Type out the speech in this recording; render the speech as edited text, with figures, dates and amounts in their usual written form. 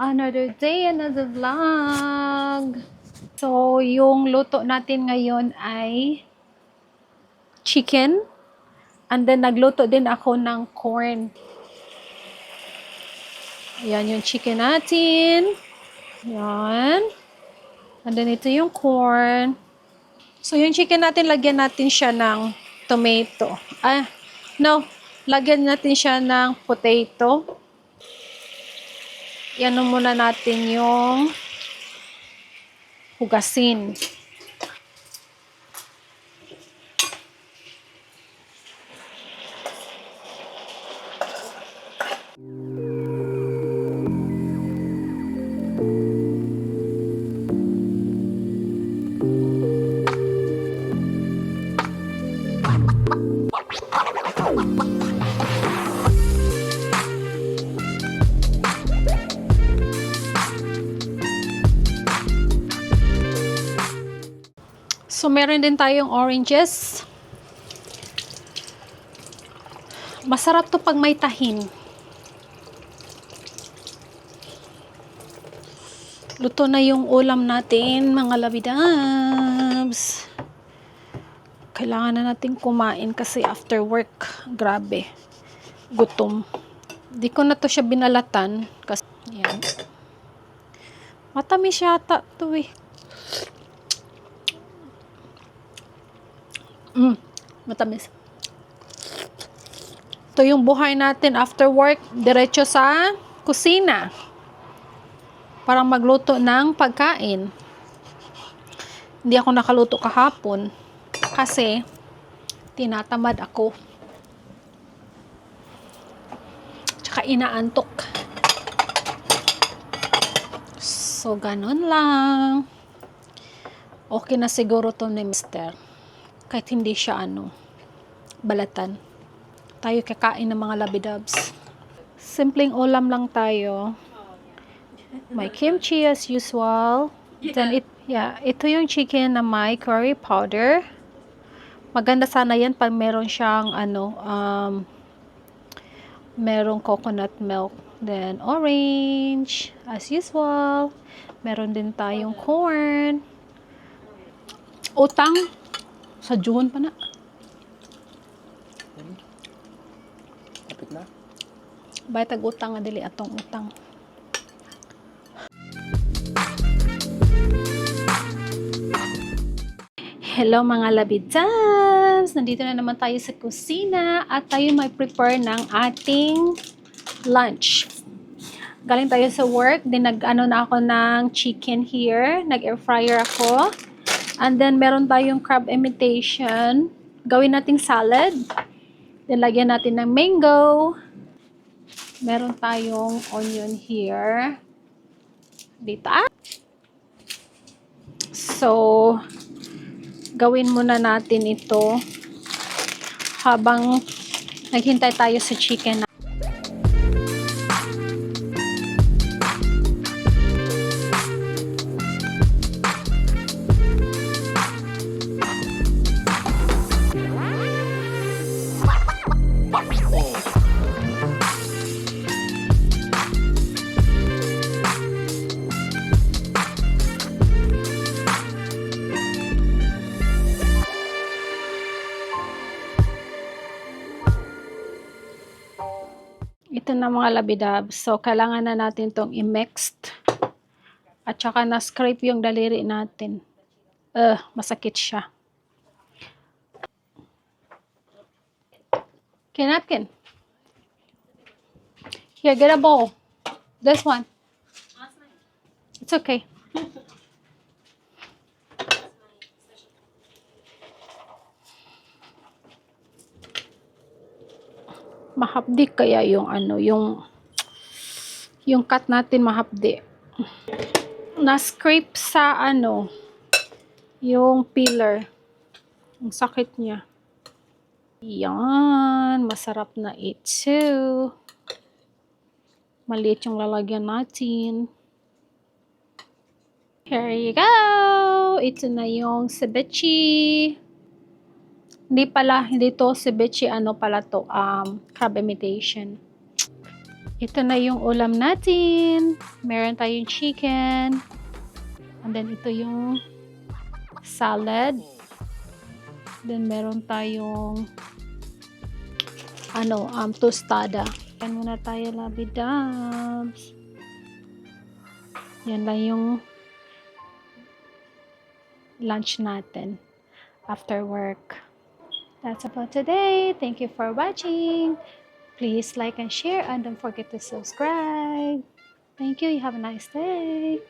Another day, another vlog. So, yung luto natin ngayon ay chicken. And then, nagluto din ako ng corn. Yan yung chicken natin. Yan. And then, ito yung corn. So, yung chicken natin, lagyan natin siya ng tomato. Lagyan natin siya ng potato. Yan muna natin yung hugasin. So, meron din tayong oranges. Masarap to pag may tahin. Luto na yung ulam natin, mga labidabs. Kailangan na natin kumain kasi after work, grabe, gutom. Di ko na to siya binalatan kasi, yan. Matamis yata to eh. Matamis. Ito yung buhay natin after work, diretso sa kusina para magluto ng pagkain. Hindi ako nakaluto kahapon kasi tinatamad ako. Tsaka inaantok. So, ganun lang. Okay na siguro to ni Mr. Kahit hindi siya balatan. Tayo kakain ng mga labidabs. Simpleng ulam lang tayo. May kimchi as usual. Then ito yung chicken na may curry powder. Maganda sana yan pag meron siyang merong coconut milk. Then orange as usual. Meron din tayong corn. Utang sa June pa na. Kapit na. Baytag utang nga dili atong utang. Hello mga labidabs! Nandito na naman tayo sa kusina at tayo may prepare ng ating lunch. Galing tayo sa work, din na ako ng chicken here. Nag-air fryer ako. And then meron tayong crab imitation. Gawin nating salad. Then lagyan natin ng mango. Meron tayong onion here. Dito. So, gawin muna natin ito habang naghintay tayo sa chicken. Ito na mga labidabs. So, kailangan na natin itong i-mixed. At saka na-scrape yung daliri natin. Masakit siya. Okay, napkin. Here, get a bowl. This one. It's okay. Mahapdi kaya yung yung cut natin mahapdi. Na-scrape sa yung peeler. Ang sakit niya. Yan, masarap na ito. Maliit yung lalagyan natin. Here you go! Ito na yung ceviche. Hindi to ceviche, pala to, crab imitation. Ito na yung ulam natin. Meron tayong chicken. And then ito yung salad. Then meron tayong tostada. Yan muna tayo, Labi Dubs. Yan lang yung lunch natin after work. That's about today. Thank you for watching. Please like and share and don't forget to subscribe. Thank you. You have a nice day.